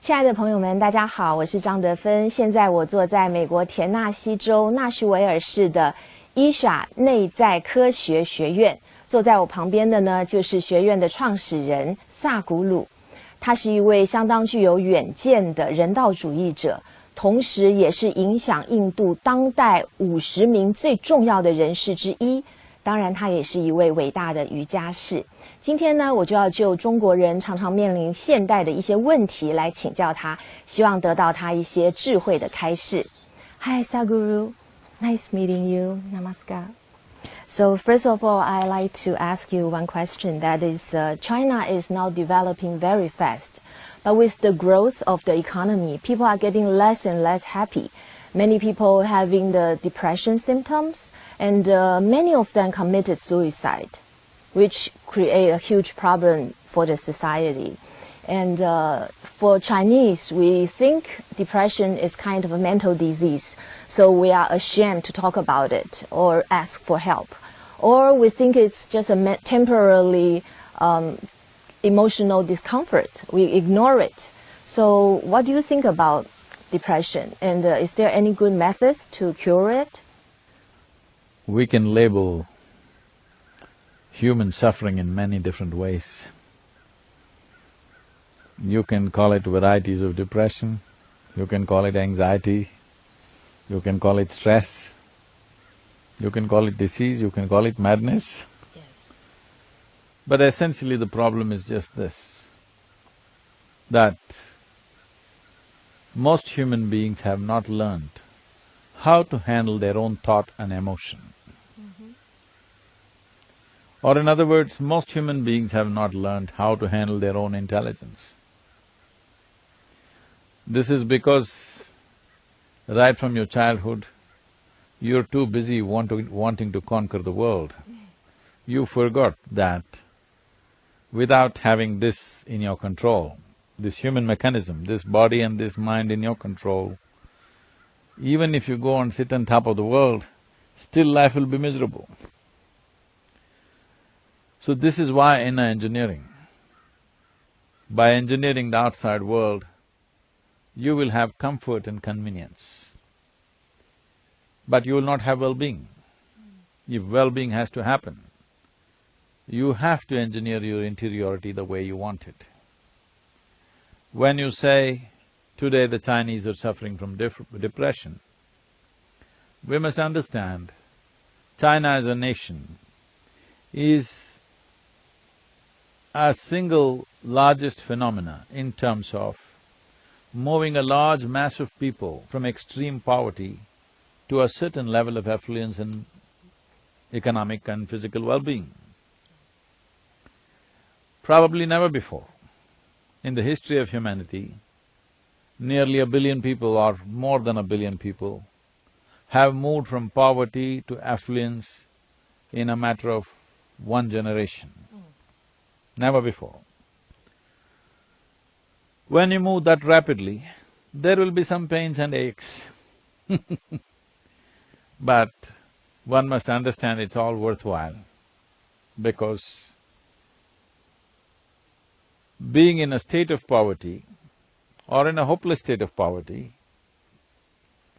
亲爱的朋友们，大家好，我是张德芬。现在我坐在美国田纳西州纳什维尔市的伊莎内在科学学院，坐在我旁边的呢，就是学院的创始人萨古鲁。他是一位相当具有远见的人道主义者，同时也是影响印度当代50名最重要的人士之一。当然，他也是一位伟大的瑜伽士。今天呢，我就要就中国人常常面临现代的一些问题来请教他，希望得到他一些智慧的开示。Hi, Sadhguru. Nice meeting you. Namaskar. So first of all, I'd like to ask you one question. That is, China is now developing very fast. But with the growth of the economy, people are getting less and less happy. Many people having the depression symptoms, and many of them committed suicide, which create a huge problem for the society. And for Chinese, we think depression is kind of a mental disease, so we are ashamed to talk about it or ask for help. Or we think it's just a temporarily emotional discomfort. We ignore it. So what do you think about depression? And is there any good methods to cure it? We can label human suffering in many different ways. You can call it varieties of depression, you can call it anxiety, you can call it stress, you can call it disease, you can call it madness. Yes. But essentially the problem is just this, that most human beings have not learned how to handle their own thought and emotion. Or in other words, most human beings have not learned how to handle their own intelligence. This is because right from your childhood, you're too busy wanting to conquer the world. You forgot that without having this in your control, this human mechanism, this body and this mind in your control, even if you go and sit on top of the world, still life will be miserable. So this is why inner engineering. By engineering the outside world, you will have comfort and convenience, but you will not have well-being. If well-being has to happen, you have to engineer your interiority the way you want it. When you say, today the Chinese are suffering from depression, we must understand, China as a nation is a single largest phenomena in terms of moving a large mass of people from extreme poverty to a certain level of affluence and economic and physical well-being. Probably never before in the history of humanity, nearly 1 billion people or more than 1 billion people have moved from poverty to affluence in a matter of one generation. Never before. When you move that rapidly, there will be some pains and aches but one must understand it's all worthwhile, because being in a state of poverty or in a hopeless state of poverty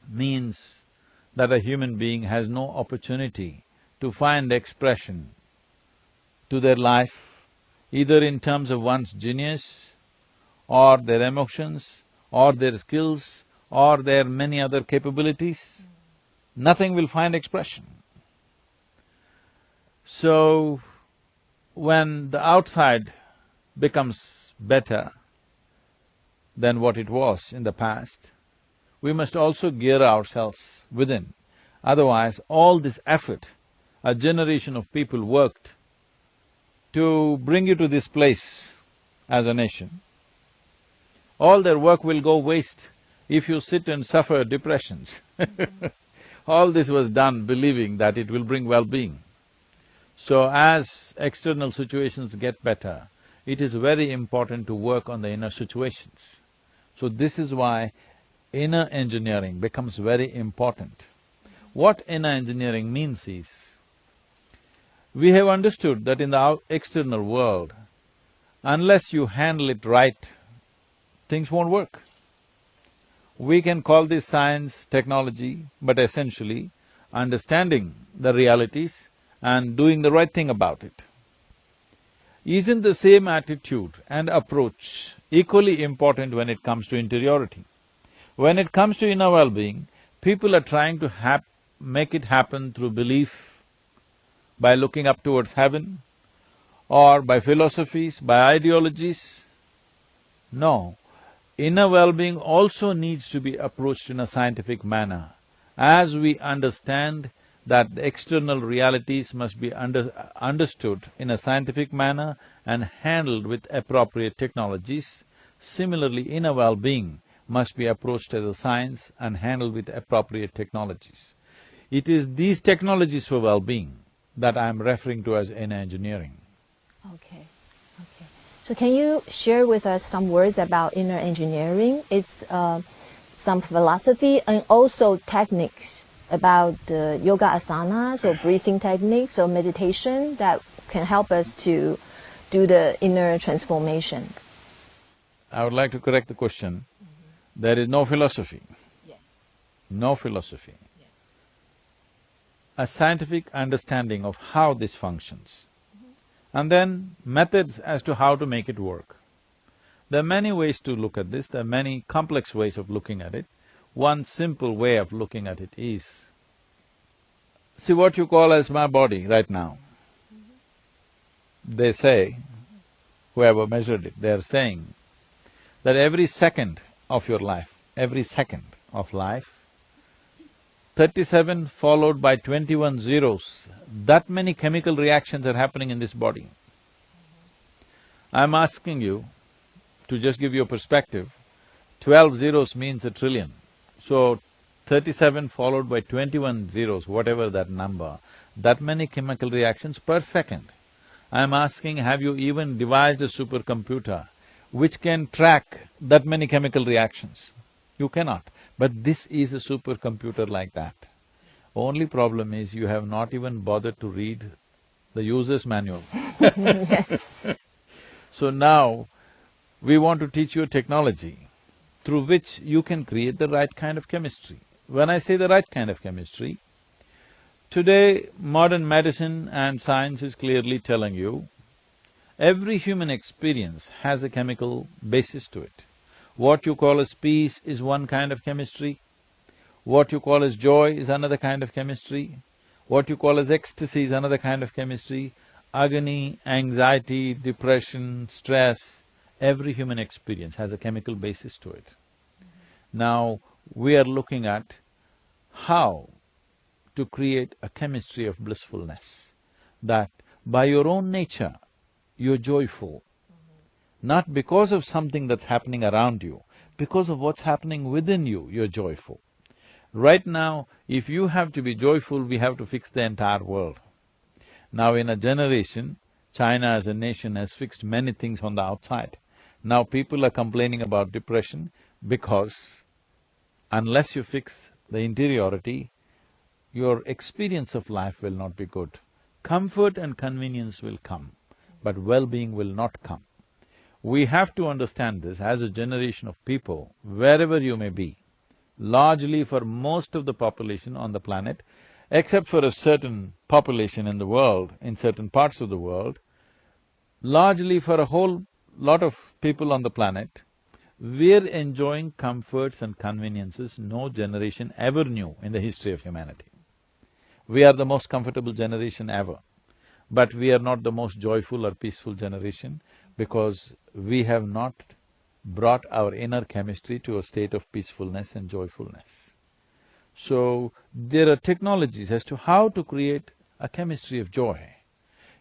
means that a human being has no opportunity to find expression to their life, either in terms of one's genius or their emotions or their skills or their many other capabilities. Nothing will find expression. So, when the outside becomes better than what it was in the past, we must also gear ourselves within. Otherwise, all this effort, a generation of people worked to bring you to this place as a nation, all their work will go waste if you sit and suffer depressions. All this was done believing that it will bring well-being. So as external situations get better, it is very important to work on the inner situations. So this is why inner engineering becomes very important. What inner engineering means is, we have understood that in the external world, unless you handle it right things won't work. We can call this science, technology, but essentially understanding the realities and doing the right thing about it. Isn't the same attitude and approach equally important when it comes to interiority? When it comes to inner well-being, people are trying to make it happen through belief, by looking up towards heaven, or by philosophies, by ideologies. No, inner well-being also needs to be approached in a scientific manner. As we understand that the external realities must be understood in a scientific manner and handled with appropriate technologies, similarly inner well-being must be approached as a science and handled with appropriate technologies. It is these technologies for well-being that I'm referring to as inner engineering. Okay. So can you share with us some words about inner engineering? It's some philosophy and also techniques about yoga asanas or breathing techniques or meditation that can help us to do the inner transformation. I would like to correct the question. There is no philosophy. Yes. No philosophy. Yes. A scientific understanding of how this functions, and then methods as to how to make it work. There are many ways to look at this, there are many complex ways of looking at it. One simple way of looking at it is, see what you call as my body right now. They say, whoever measured it, they're saying that every second of your life, 37 followed by 21 zeros, that many chemical reactions are happening in this body. I'm asking you to just give you a perspective, 12 zeros means a trillion. So, 37 followed by 21 zeros, whatever that number, that many chemical reactions per second. I'm asking, have you even devised a supercomputer which can track that many chemical reactions? You cannot. But this is a supercomputer like that. Only problem is you have not even bothered to read the user's manual. Yes. So now, we want to teach you a technology through which you can create the right kind of chemistry. When I say the right kind of chemistry, today modern medicine and science is clearly telling you, every human experience has a chemical basis to it. What you call as peace is one kind of chemistry, what you call as joy is another kind of chemistry, what you call as ecstasy is another kind of chemistry, agony, anxiety, depression, stress, every human experience has a chemical basis to it. Now, we are looking at how to create a chemistry of blissfulness, that by your own nature, you're joyful, not because of something that's happening around you, because of what's happening within you, you're joyful. Right now, if you have to be joyful, we have to fix the entire world. Now in a generation, China as a nation has fixed many things on the outside. Now people are complaining about depression because unless you fix the interiority, your experience of life will not be good. Comfort and convenience will come, but well-being will not come. We have to understand this as a generation of people, wherever you may be, largely for most of the population on the planet, except for a certain population in the world, in certain parts of the world, largely for a whole lot of people on the planet, we're enjoying comforts and conveniences no generation ever knew in the history of humanity. We are the most comfortable generation ever, but we are not the most joyful or peaceful generation because we have not brought our inner chemistry to a state of peacefulness and joyfulness. So, there are technologies as to how to create a chemistry of joy.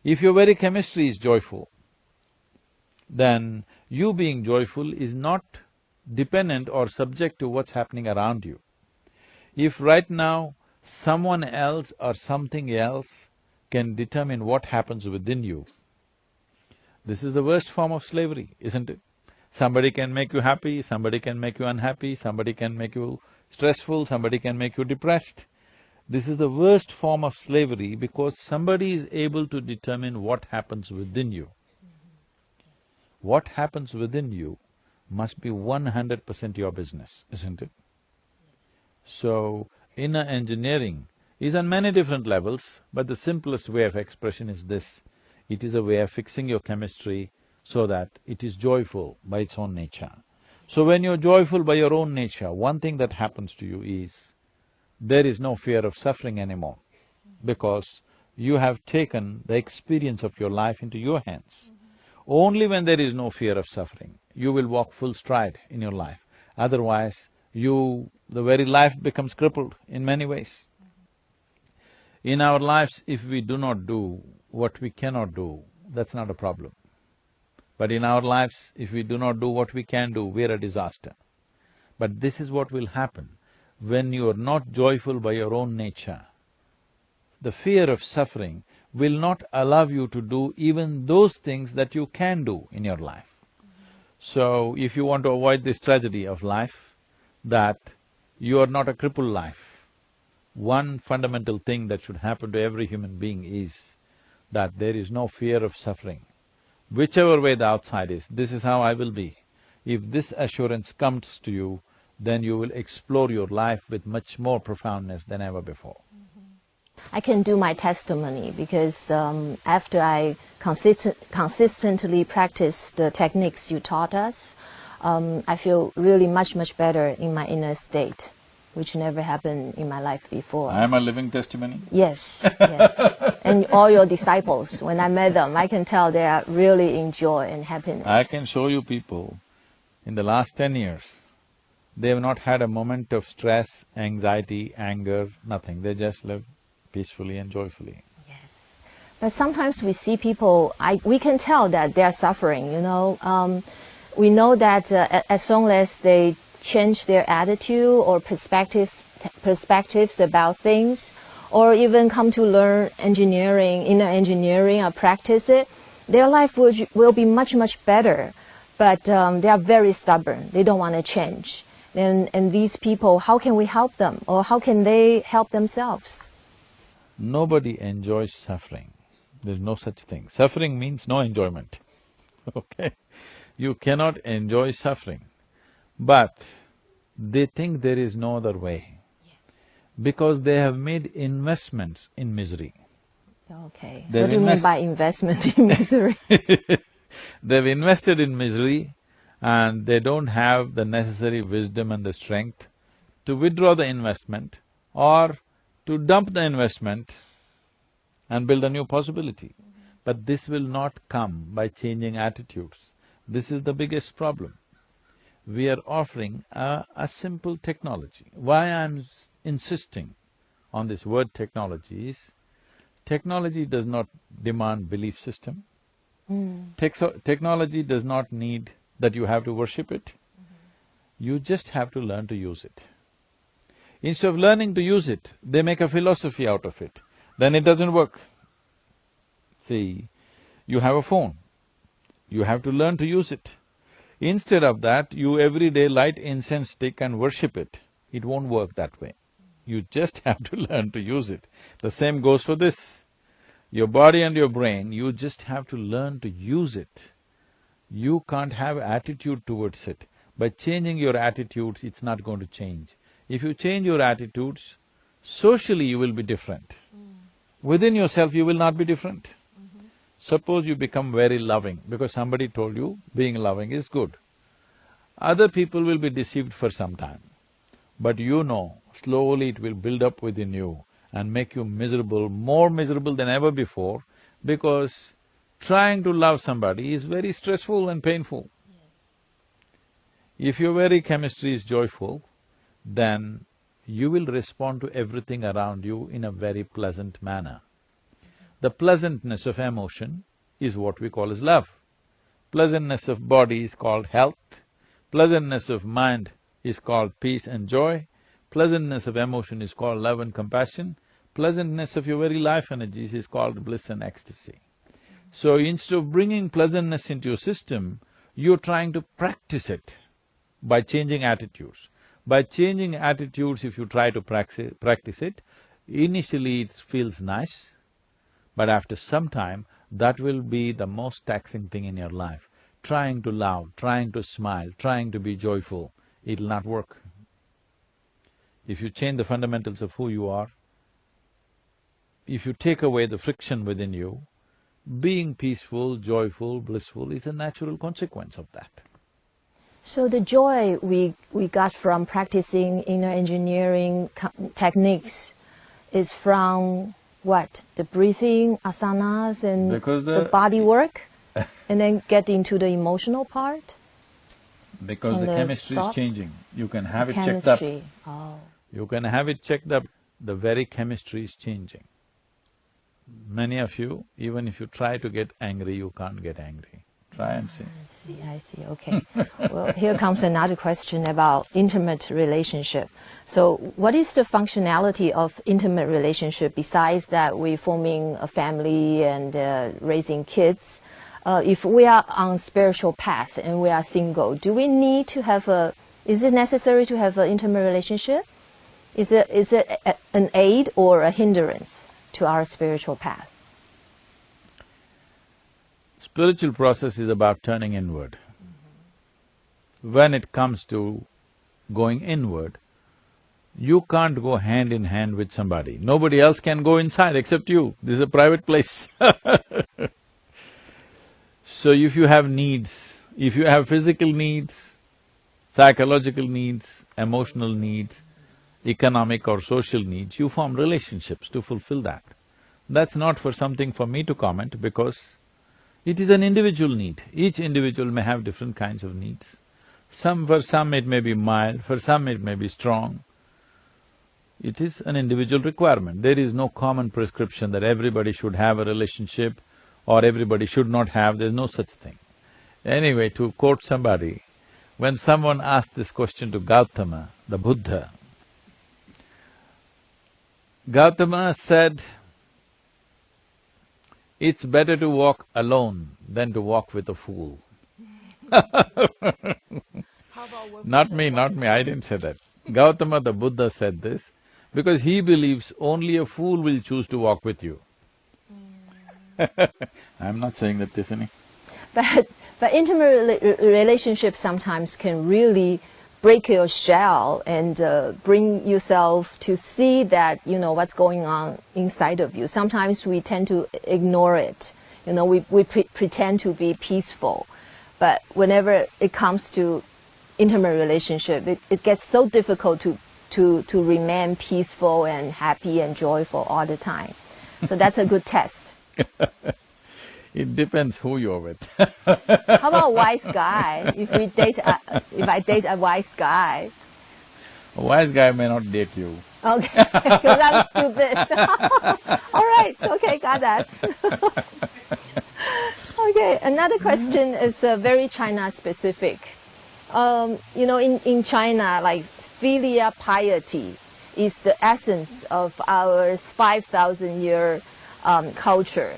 If your very chemistry is joyful, then you being joyful is not dependent or subject to what's happening around you. If right now someone else or something else can determine what happens within you, this is the worst form of slavery, isn't it? Somebody can make you happy, somebody can make you unhappy, somebody can make you stressful, somebody can make you depressed. This is the worst form of slavery because somebody is able to determine what happens within you. What happens within you must be 100% your business, isn't it? So, inner engineering is on many different levels, but the simplest way of expression is this: it is a way of fixing your chemistry so that it is joyful by its own nature. So when you're joyful by your own nature, one thing that happens to you is, there is no fear of suffering anymore, because you have taken the experience of your life into your hands. Only when there is no fear of suffering, you will walk full stride in your life. Otherwise, the very life becomes crippled in many ways. In our lives, if we do not do what we cannot do, that's not a problem. But in our lives, if we do not do what we can do, we're a disaster. But this is what will happen when you are not joyful by your own nature. The fear of suffering will not allow you to do even those things that you can do in your life. So, if you want to avoid this tragedy of life, that you are not a crippled life, one fundamental thing that should happen to every human being is that there is no fear of suffering. Whichever way the outside is, this is how I will be. If this assurance comes to you, then you will explore your life with much more profoundness than ever before. I can do my testimony because after I consistently practice the techniques you taught us, I feel really much better in my inner state, which never happened in my life before. I am a living testimony? Yes, yes. And all your disciples, when I met them, I can tell they are really in joy and happiness. I can show you people, in the last 10 years, they have not had a moment of stress, anxiety, anger, nothing. They just live peacefully and joyfully. Yes. But sometimes we see people, we can tell that they are suffering, you know. We know that as long as they change their attitude or perspectives about things, or even come to learn engineering, inner engineering, or practice it, their life will be much better. But they are very stubborn, they don't want to change. And these people, how can we help them, or how can they help themselves? Nobody enjoys suffering. There's no such thing. Suffering means no enjoyment, okay? You cannot enjoy suffering, but they think there is no other way, because they have made investments in misery. Okay. What do you mean by investment in misery? They've invested in misery and they don't have the necessary wisdom and the strength to withdraw the investment or to dump the investment and build a new possibility. But this will not come by changing attitudes. This is the biggest problem. We are offering a simple technology. Why I'm insisting on this word technology is, technology does not demand belief system. Technology does not need that you have to worship it. You just have to learn to use it. Instead of learning to use it, they make a philosophy out of it. Then it doesn't work. See, you have a phone, you have to learn to use it. Instead of that, you every day light incense stick and worship it. It won't work that way. You just have to learn to use it. The same goes for this. Your body and your brain, you just have to learn to use it. You can't have attitude towards it. By changing your attitudes, it's not going to change. If you change your attitudes, socially you will be different. Within yourself, you will not be different. Suppose you become very loving because somebody told you being loving is good. Other people will be deceived for some time, but you know, slowly it will build up within you and make you miserable, more miserable than ever before, because trying to love somebody is very stressful and painful. If your very chemistry is joyful, then you will respond to everything around you in a very pleasant manner. The pleasantness of emotion is what we call as love. Pleasantness of body is called health. Pleasantness of mind is called peace and joy. Pleasantness of emotion is called love and compassion. Pleasantness of your very life energies is called bliss and ecstasy. So instead of bringing pleasantness into your system, you're trying to practice it by changing attitudes. By changing attitudes, if you try to practice it, initially it feels nice, but after some time, that will be the most taxing thing in your life. trying to love, trying to smile, trying to be joyful, it'll not work. If you change the fundamentals of who you are, if you take away the friction within you, being peaceful, joyful, blissful is a natural consequence of that. So the joy we got from practicing inner engineering techniques is from what? The breathing, asanas, and the body work? And then get into the emotional part? Because the chemistry is changing. You can have it checked up. Oh. You can have it checked up, the very chemistry is changing. Many of you, even if you try to get angry, you can't get angry. Try and see. I see, okay. Well, here comes another question about intimate relationship. So what is the functionality of intimate relationship besides that we're forming a family and raising kids? If we are on spiritual path and we are single, do we need to have is it necessary to have an intimate relationship? Is it an aid or a hindrance to our spiritual path? Spiritual process is about turning inward. When it comes to going inward, you can't go hand in hand with somebody. Nobody else can go inside except you. This is a private place. So if you have needs, if you have physical needs, psychological needs, emotional needs, economic or social needs, you form relationships to fulfill that. That's not for something for me to comment because it is an individual need. Each individual may have different kinds of needs. For some it may be mild, for some it may be strong. It is an individual requirement. There is no common prescription that everybody should have a relationship or everybody should not have, there's no such thing. Anyway, to quote somebody, when someone asked this question to Gautama, the Buddha, Gautama said, "It's better to walk alone than to walk with a fool." Not me, I didn't say that. Gautama the Buddha said this because he believes only a fool will choose to walk with you. I'm not saying that, Tiffany. But intimate relationships sometimes can really break your shell and bring yourself to see that, what's going on inside of you. Sometimes we tend to ignore it. We pretend to be peaceful. But whenever it comes to intimate relationship, it gets so difficult to remain peaceful and happy and joyful all the time. So that's a good test. It depends who you're with. How about a wise guy? If I date a wise guy. A wise guy may not date you. Okay, because I'm stupid. All right, okay, got that. Okay, another question is very China specific. In China, like filial piety is the essence of our 5,000-year culture.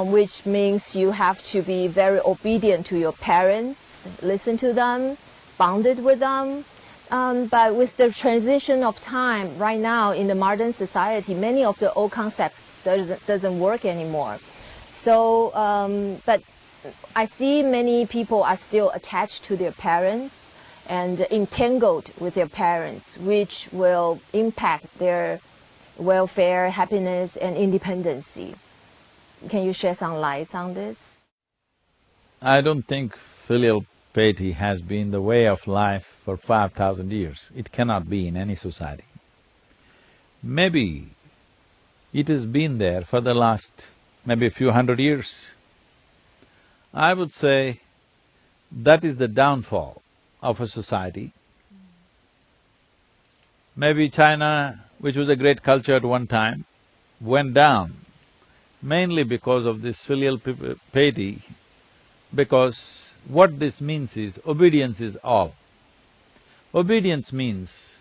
Which means you have to be very obedient to your parents, listen to them, bonded with them. But with the transition of time right now in the modern society, many of the old concepts doesn't work anymore. So, but I see many people are still attached to their parents and entangled with their parents, which will impact their welfare, happiness, and independency. Can you shed some light on this? I don't think filial piety has been the way of life for 5,000 years. It cannot be in any society. Maybe it has been there for the last maybe a few hundred years. I would say that is the downfall of a society. Maybe China, which was a great culture at one time, went down mainly because of this filial piety, because what this means is obedience is all. Obedience means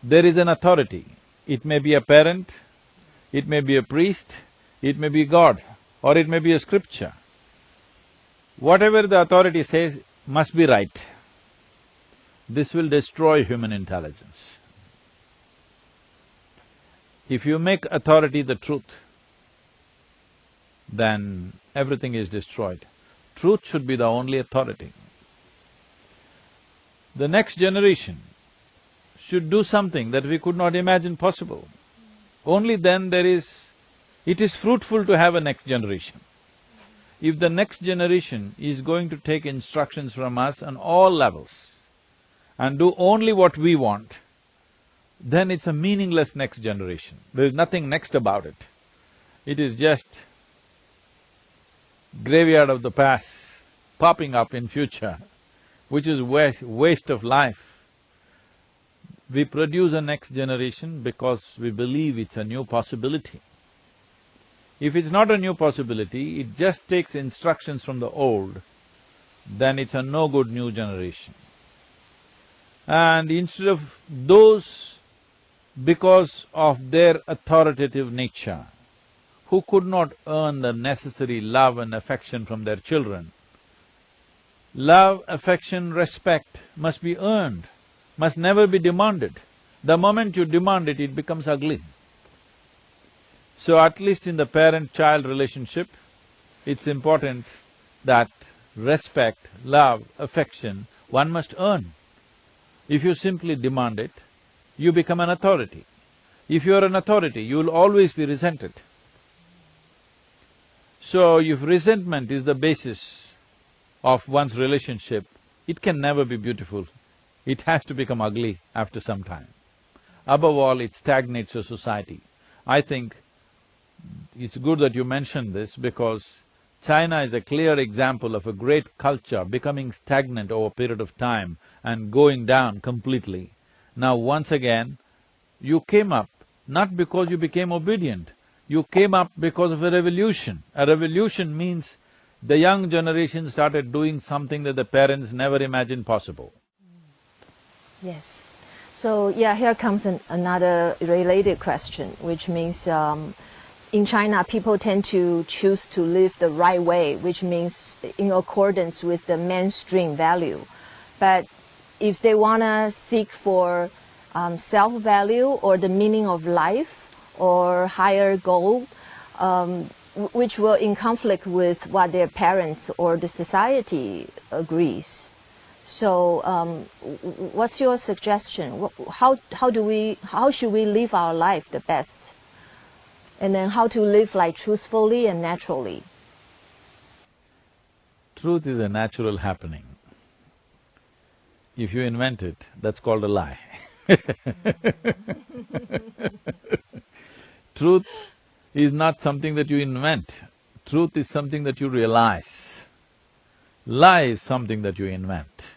there is an authority. It may be a parent, it may be a priest, it may be God, or it may be a scripture. Whatever the authority says must be right. This will destroy human intelligence. If you make authority the truth, then everything is destroyed. Truth should be the only authority. The next generation should do something that we could not imagine possible. Only then it is fruitful to have a next generation. If the next generation is going to take instructions from us on all levels and do only what we want, then it's a meaningless next generation. There is nothing next about it. It is just graveyard of the past popping up in future, which is waste of life. We produce a next generation because we believe it's a new possibility. If it's not a new possibility, it just takes instructions from the old, then it's a no good new generation. And instead of those, because of their authoritative nature, who could not earn the necessary love and affection from their children, love, affection, respect must be earned, must never be demanded. The moment you demand it, it becomes ugly. So at least in the parent-child relationship, it's important that respect, love, affection, one must earn. If you simply demand it, you become an authority. If you are an authority, you will always be resented. So if resentment is the basis of one's relationship, it can never be beautiful. It has to become ugly after some time. Above all, it stagnates a society. I think it's good that you mentioned this because China is a clear example of a great culture becoming stagnant over a period of time and going down completely. Now once again, you came up not because you became obedient, you came up because of a revolution. A revolution means the young generation started doing something that the parents never imagined possible. Yes. So, yeah, here comes another related question, which means in China, people tend to choose to live the right way, which means in accordance with the mainstream value. But if they want to seek for self-value or the meaning of life or higher goal, which will in conflict with what their parents or the society agrees. So, what's your suggestion? How should we live our life the best? And then how to live like truthfully and naturally? Truth is a natural happening. If you invent it, that's called a lie. Truth is not something that you invent. Truth is something that you realize. Lie is something that you invent.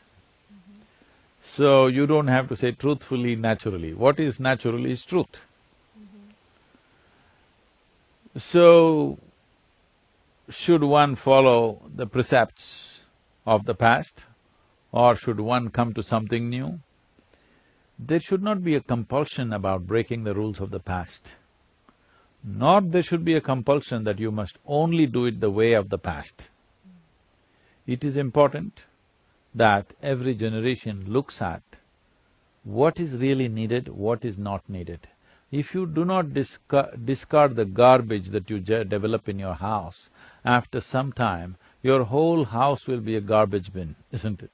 So you don't have to say truthfully, naturally. What is naturally is truth. So, should one follow the precepts of the past or should one come to something new? There should not be a compulsion about breaking the rules of the past. Nor there should be a compulsion that you must only do it the way of the past. It is important that every generation looks at what is really needed, what is not needed. If you do not discard the garbage that you develop in your house, after some time, your whole house will be a garbage bin, isn't it?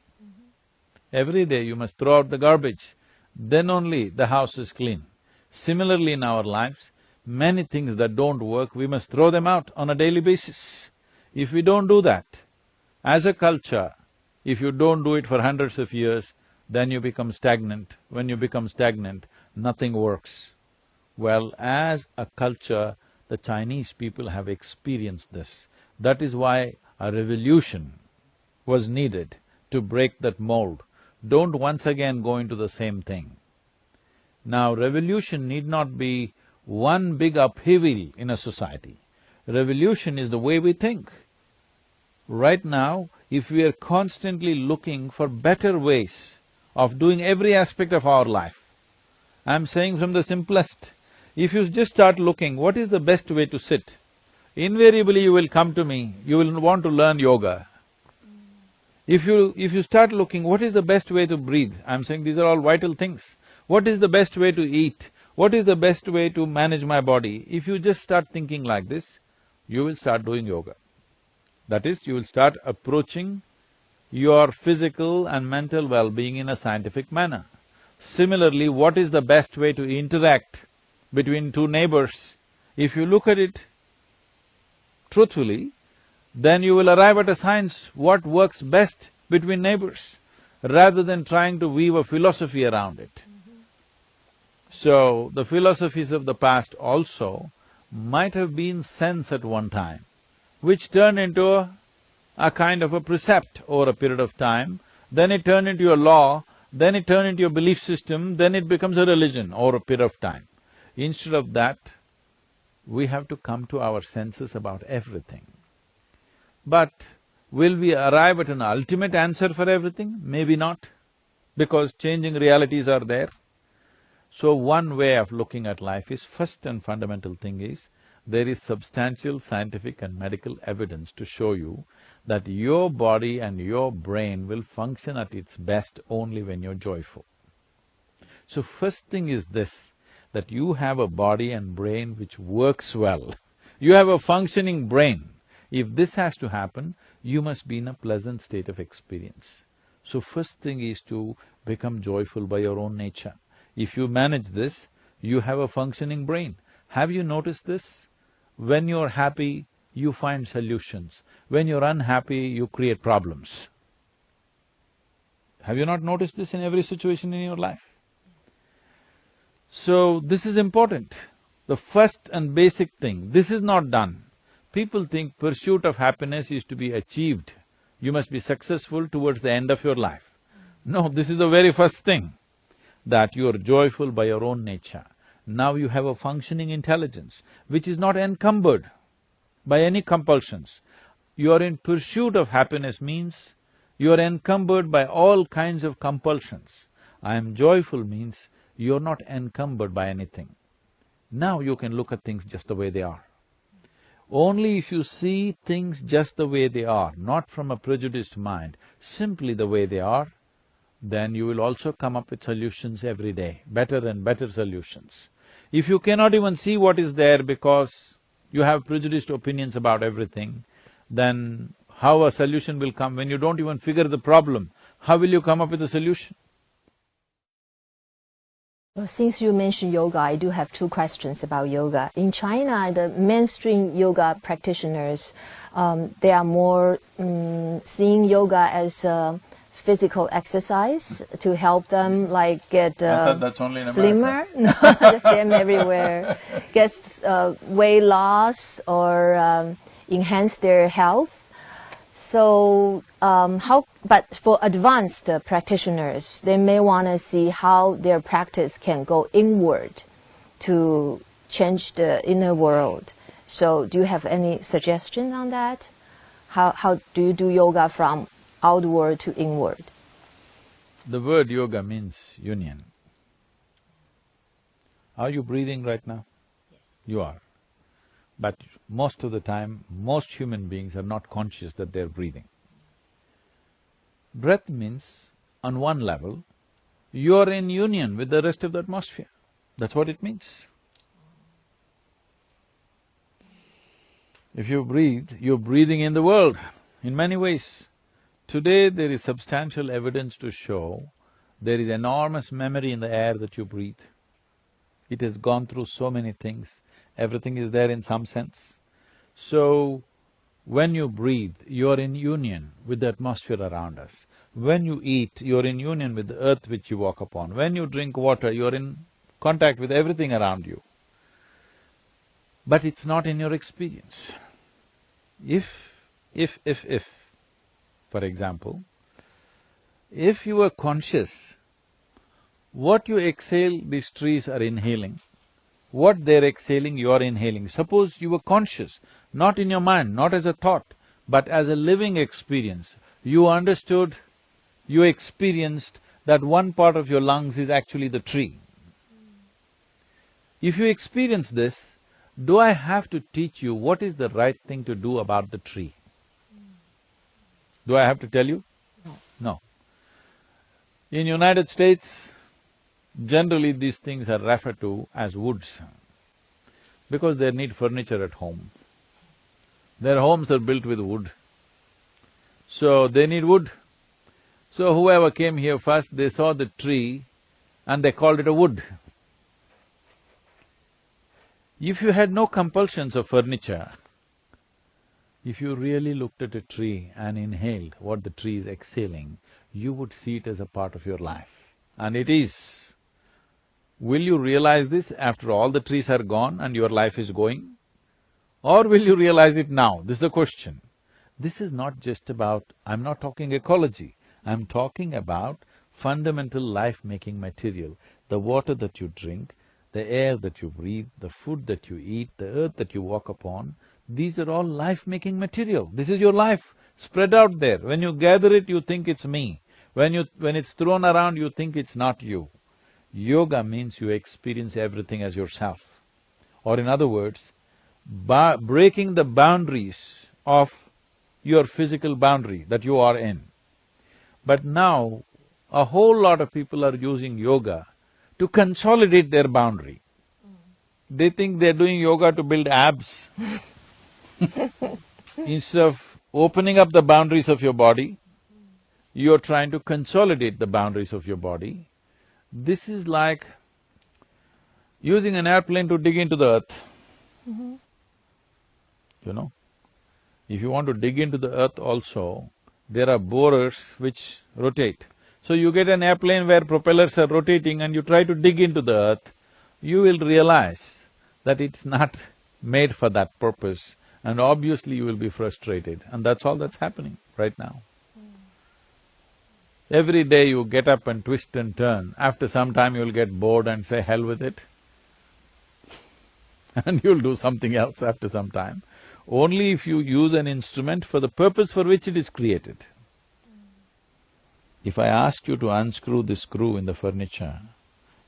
Every day you must throw out the garbage, then only the house is clean. Similarly in our lives, many things that don't work, we must throw them out on a daily basis. If we don't do that, as a culture, if you don't do it for hundreds of years, then you become stagnant. When you become stagnant, nothing works. Well, as a culture, the Chinese people have experienced this. That is why a revolution was needed to break that mold. Don't once again go into the same thing. Now, revolution need not be one big upheaval in a society. Revolution is the way we think. Right now, if we are constantly looking for better ways of doing every aspect of our life, I'm saying from the simplest, if you just start looking, what is the best way to sit? Invariably you will come to me, you will want to learn yoga. If you start looking, what is the best way to breathe? I'm saying these are all vital things. What is the best way to eat? What is the best way to manage my body? If you just start thinking like this, you will start doing yoga. That is, you will start approaching your physical and mental well-being in a scientific manner. Similarly, what is the best way to interact between two neighbors? If you look at it truthfully, then you will arrive at a science what works best between neighbors, rather than trying to weave a philosophy around it. So, the philosophies of the past also might have been sense at one time, which turned into a kind of a precept over a period of time, then it turned into a law, then it turned into a belief system, then it becomes a religion over a period of time. Instead of that, we have to come to our senses about everything. But will we arrive at an ultimate answer for everything? Maybe not, because changing realities are there. So one way of looking at life is, first and fundamental thing is, there is substantial scientific and medical evidence to show you that your body and your brain will function at its best only when you're joyful. So first thing is this, that you have a body and brain which works well. You have a functioning brain. If this has to happen, you must be in a pleasant state of experience. So first thing is to become joyful by your own nature. If you manage this, you have a functioning brain. Have you noticed this? When you're happy, you find solutions. When you're unhappy, you create problems. Have you not noticed this in every situation in your life? So, this is important. The first and basic thing, this is not done. People think pursuit of happiness is to be achieved. You must be successful towards the end of your life. No, this is the very first thing, that you are joyful by your own nature. Now you have a functioning intelligence, which is not encumbered by any compulsions. You are in pursuit of happiness means you are encumbered by all kinds of compulsions. I am joyful means you are not encumbered by anything. Now you can look at things just the way they are. Only if you see things just the way they are, not from a prejudiced mind, simply the way they are, then you will also come up with solutions every day, better and better solutions. If you cannot even see what is there because you have prejudiced opinions about everything, then how a solution will come when you don't even figure the problem? How will you come up with a solution? Well, since you mentioned yoga, I do have two questions about yoga. In China, the mainstream yoga practitioners, they are more seeing yoga as a physical exercise to help them like get that's only in slimmer. No, the same everywhere. Get weight loss or enhance their health. So but for advanced practitioners, they may want to see how their practice can go inward to change the inner world. So do you have any suggestion on that? How do you do yoga from outward to inward? The word yoga means union. Are you breathing right now? Yes. You are. But most of the time, most human beings are not conscious that they're breathing. Breath means, on one level, you're in union with the rest of the atmosphere. That's what it means. If you breathe, you're breathing in the world in many ways. Today there is substantial evidence to show there is enormous memory in the air that you breathe. It has gone through so many things, everything is there in some sense. So, when you breathe, you're in union with the atmosphere around us. When you eat, you're in union with the earth which you walk upon. When you drink water, you're in contact with everything around you. But it's not in your experience. If, for example, if you were conscious, what you exhale, these trees are inhaling. What they're exhaling, you are inhaling. Suppose you were conscious, not in your mind, not as a thought, but as a living experience. You understood, you experienced that one part of your lungs is actually the tree. If you experience this, do I have to teach you what is the right thing to do about the tree? Do I have to tell you? No. No. In United States, generally these things are referred to as woods because they need furniture at home. Their homes are built with wood. So they need wood. So whoever came here first, they saw the tree and they called it a wood. If you had no compulsions of furniture, if you really looked at a tree and inhaled what the tree is exhaling, you would see it as a part of your life. And it is. Will you realize this after all the trees are gone and your life is going? Or will you realize it now? This is the question. This is not just about… I'm not talking ecology, I'm talking about fundamental life-making material. The water that you drink, the air that you breathe, the food that you eat, the earth that you walk upon, these are all life-making material. This is your life, spread out there. When you gather it, you think it's me. When it's thrown around, you think it's not you. Yoga means you experience everything as yourself. Or in other words, breaking the boundaries of your physical boundary that you are in. But now, a whole lot of people are using yoga to consolidate their boundary. They think they're doing yoga to build abs. Instead of opening up the boundaries of your body, you're trying to consolidate the boundaries of your body. This is like using an airplane to dig into the earth. You know, if you want to dig into the earth also, there are borers which rotate. So you get an airplane where propellers are rotating and you try to dig into the earth, you will realize that it's not made for that purpose, and obviously you will be frustrated, and that's all that's happening right now. Every day you get up and twist and turn, after some time you'll get bored and say, hell with it. And you'll do something else after some time. Only if you use an instrument for the purpose for which it is created. If I ask you to unscrew this screw in the furniture,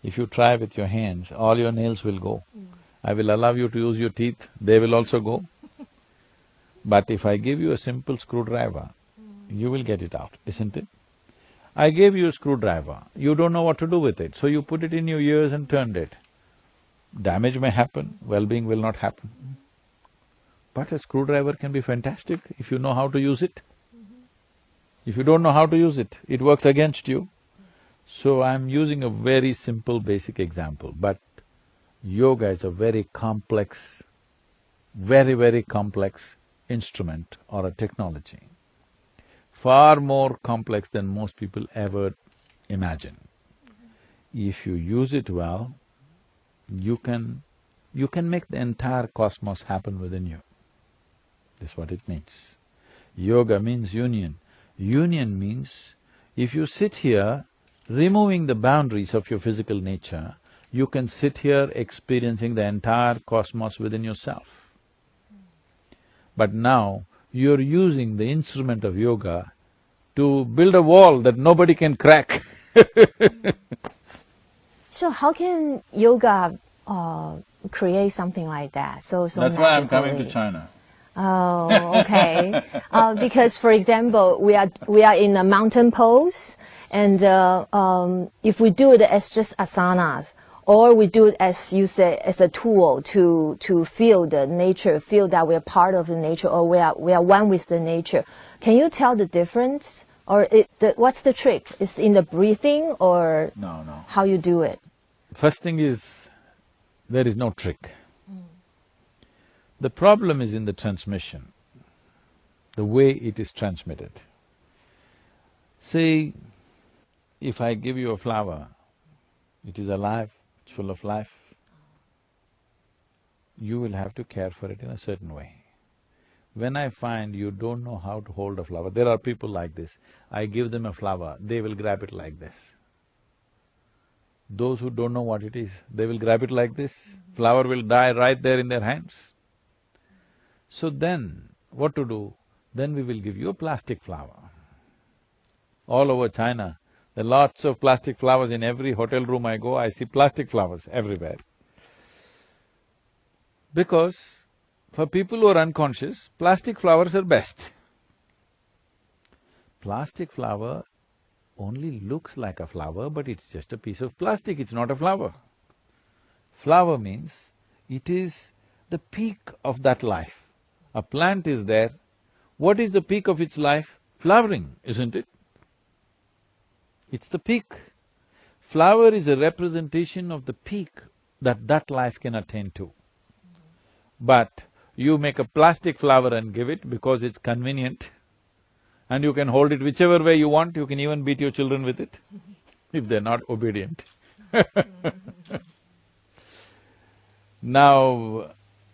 if you try with your hands, all your nails will go. I will allow you to use your teeth, they will also go. But if I give you a simple screwdriver, you will get it out, isn't it? I gave you a screwdriver, you don't know what to do with it, so you put it in your ears and turned it. Damage may happen, well-being will not happen. But a screwdriver can be fantastic if you know how to use it. If you don't know how to use it, it works against you. So I'm using a very simple basic example, but yoga is a very complex, very complex instrument or a technology. Far more complex than most people ever imagine. If you use it well, you can make the entire cosmos happen within you. That's what it means. Yoga means union. Union means if you sit here removing the boundaries of your physical nature, you can sit here experiencing the entire cosmos within yourself. But now, you're using the instrument of yoga to build a wall that nobody can crack. So how can yoga create something like that, so That's why I'm coming to China. Oh, okay. Because, for example, we are in a mountain pose, and if we do it as just asanas, or we do it as you say as a tool to feel the nature, feel that we are part of the nature, or we are one with the nature. Can you tell the difference, or what's the trick? Is in the breathing, or No. how you do it? First thing is, there is no trick. The problem is in the transmission, the way it is transmitted. See, if I give you a flower, it is alive, it's full of life. You will have to care for it in a certain way. When I find you don't know how to hold a flower, there are people like this, I give them a flower, they will grab it like this. Those who don't know what it is, they will grab it like this, flower will die right there in their hands. So then, what to do? Then we will give you a plastic flower. All over China, there are lots of plastic flowers. In every hotel room I go, I see plastic flowers everywhere. Because for people who are unconscious, plastic flowers are best. Plastic flower only looks like a flower, but it's just a piece of plastic, it's not a flower. Flower means it is the peak of that life. A plant is there, what is the peak of its life? flowering, isn't it? It's the peak. Flower is a representation of the peak that life can attain to. But you make a plastic flower and give it because it's convenient, and you can hold it whichever way you want, you can even beat your children with it if they're not obedient. Now,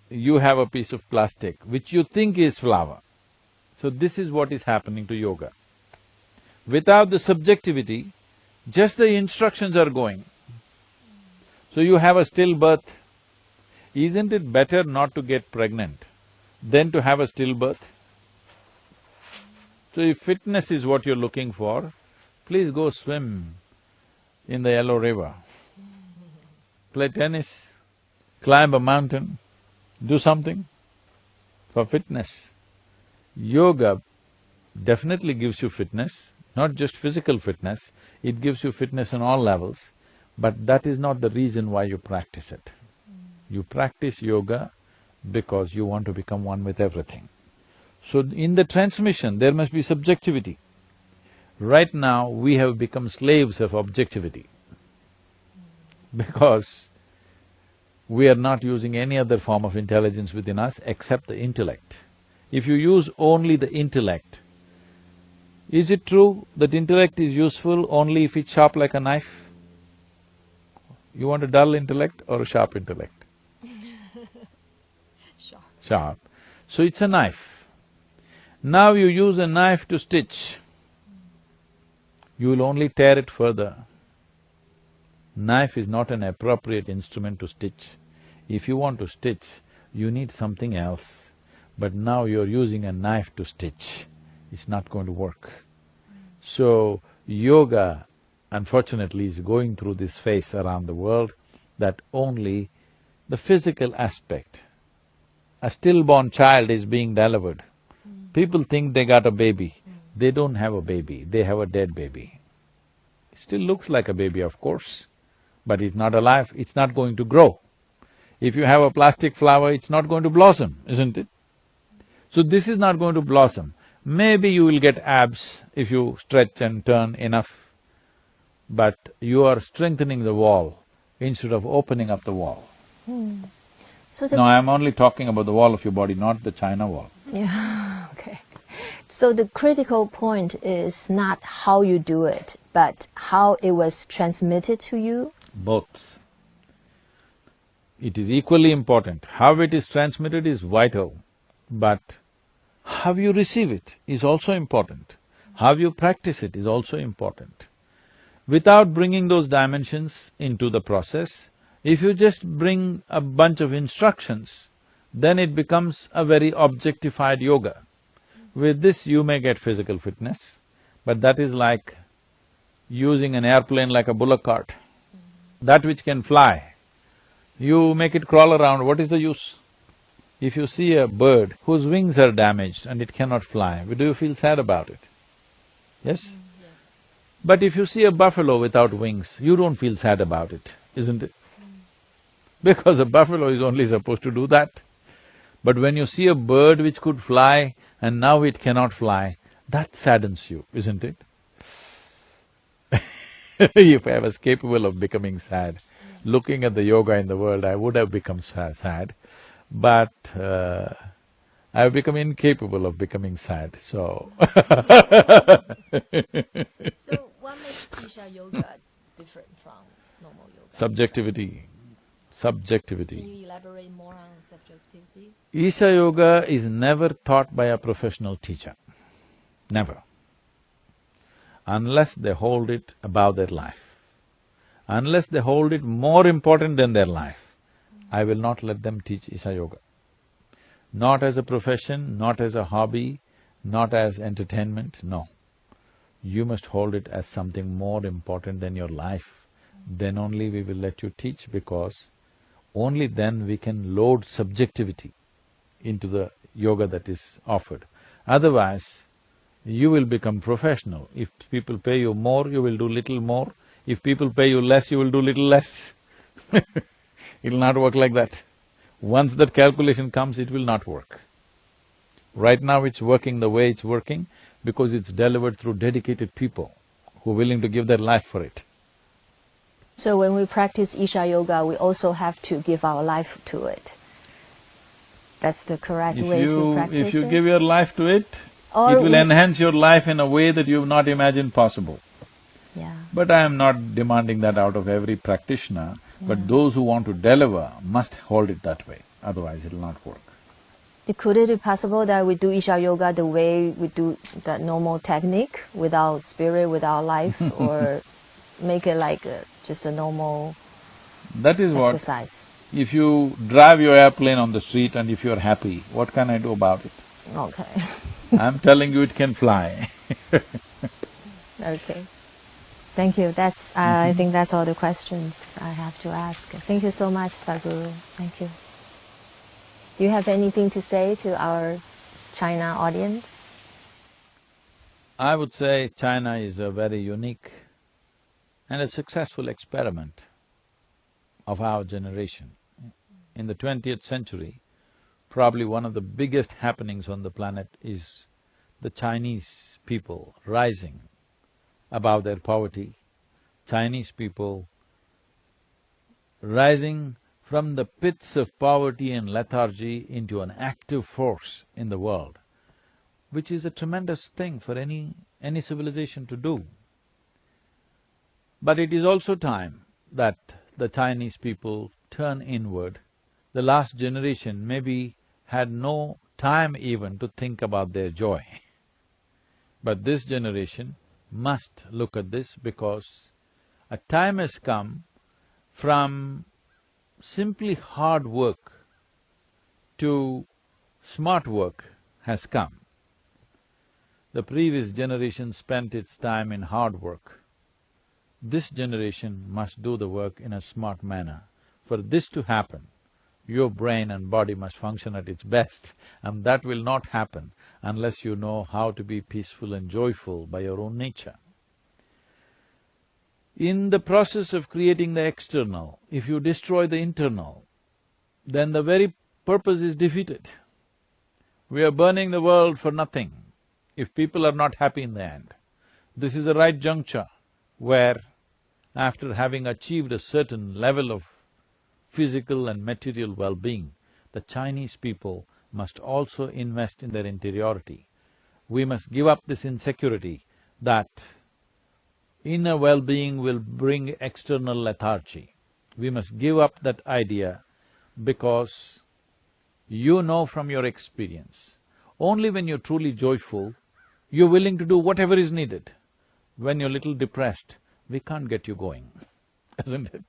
you have a piece of plastic which you think is flower. So this is what is happening to yoga. Without the subjectivity, just the instructions are going. So you have a stillbirth. Isn't it better not to get pregnant than to have a stillbirth? So if fitness is what you're looking for, please go swim in the Yellow River, play tennis, climb a mountain, do something for fitness. Yoga definitely gives you fitness, not just physical fitness, it gives you fitness on all levels, but that is not the reason why you practice it. You practice yoga because you want to become one with everything. So in the transmission, there must be subjectivity. Right now, we have become slaves of objectivity because we are not using any other form of intelligence within us except the intellect. If you use only the intellect, is it true that intellect is useful only if it's sharp like a knife? You want a dull intellect or a sharp intellect? Sharp. Sharp. So it's a knife. Now you use a knife to stitch, you will only tear it further. Knife is not an appropriate instrument to stitch. If you want to stitch, you need something else. But now you're using a knife to stitch, it's not going to work. So, yoga, unfortunately, is going through this phase around the world that only the physical aspect, a stillborn child is being delivered. People think they got a baby. They don't have a baby, they have a dead baby. It still looks like a baby, of course, but it's not alive, it's not going to grow. If you have a plastic flower, it's not going to blossom, isn't it? So this is not going to blossom. Maybe you will get abs if you stretch and turn enough, but you are strengthening the wall instead of opening up the wall. So No, I'm only talking about the wall of your body, not the China wall. Yeah, okay. So the critical point is not how you do it, but how it was transmitted to you? Both. It is equally important. How it is transmitted is vital, but how you receive it is also important. How you practice it is also important. Without bringing those dimensions into the process, if you just bring a bunch of instructions, then it becomes a very objectified yoga. With this you may get physical fitness, but that is like using an airplane like a bullock cart. That which can fly, you make it crawl around, what is the use? If you see a bird whose wings are damaged and it cannot fly, do you feel sad about it? Yes? Yes. But if you see a buffalo without wings, you don't feel sad about it, isn't it? Because a buffalo is only supposed to do that. But when you see a bird which could fly and now it cannot fly, that saddens you, isn't it? If I was capable of becoming sad, looking at the yoga in the world, I would have become sad, but I've become incapable of becoming sad, so So what makes Isha Yoga different from normal yoga? subjectivity, Can subjectivity. you elaborate more on subjectivity? Isha Yoga is never taught by a professional teacher, never. Unless they hold it above their life, unless they hold it more important than their life, I will not let them teach Isha Yoga. Not as a profession, not as a hobby, not as entertainment, no. You must hold it as something more important than your life. Then only we will let you teach, because only then we can load subjectivity into the yoga that is offered. Otherwise, you will become professional. If people pay you more, you will do little more. If people pay you less, you will do little less. It'll not work like that. Once that calculation comes, it will not work. Right now it's working the way it's working, because it's delivered through dedicated people who are willing to give their life for it. So when we practice Isha Yoga, we also have to give our life to it. That's the correct way to practice it? If you give your life to it, Or it will enhance your life in a way that you've not imagined possible. Yeah. But I am not demanding that out of every practitioner, but those who want to deliver must hold it that way, otherwise it'll not work. Could it be possible that we do Isha Yoga the way we do the normal technique, without spirit, without life, or make it like just a normal That is what… exercise? If you drive your airplane on the street and if you're happy, what can I do about it? Okay. I'm telling you it can fly. Okay. Thank you. That's… I think that's all the questions I have to ask. Thank you so much, Sadhguru. Thank you. Do you have anything to say to our China audience? I would say China is a very unique and a successful experiment of our generation. In the 20th century, probably one of the biggest happenings on the planet is the Chinese people rising above their poverty, Chinese people rising from the pits of poverty and lethargy into an active force in the world, which is a tremendous thing for any civilization to do. But it is also time that the Chinese people turn inward. The last generation maybe had no time even to think about their joy. But this generation must look at this, because a time has come from simply hard work to smart work has come. The previous generation spent its time in hard work. This generation must do the work in a smart manner. For this to happen, your brain and body must function at its best, and that will not happen unless you know how to be peaceful and joyful by your own nature. In the process of creating the external, if you destroy the internal, then the very purpose is defeated. We are burning the world for nothing if people are not happy in the end. This is the right juncture where, after having achieved a certain level of physical and material well-being, the Chinese people must also invest in their interiority. We must give up this insecurity that inner well-being will bring external lethargy. We must give up that idea, because you know from your experience, only when you're truly joyful, you're willing to do whatever is needed. When you're little depressed, we can't get you going, isn't it?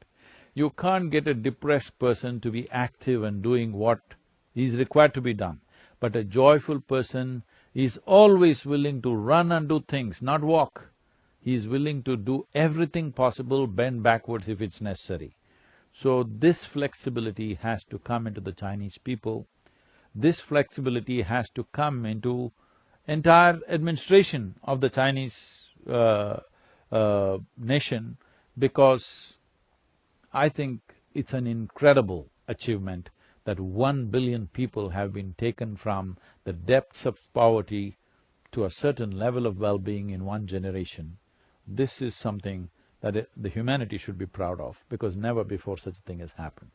You can't get a depressed person to be active and doing what is required to be done. But a joyful person is always willing to run and do things, not walk. He is willing to do everything possible, bend backwards if it's necessary. So this flexibility has to come into the Chinese people. This flexibility has to come into entire administration of the Chinese nation, because I think it's an incredible achievement that 1 billion people have been taken from the depths of poverty to a certain level of well-being in one generation. This is something that the humanity should be proud of, because never before such a thing has happened.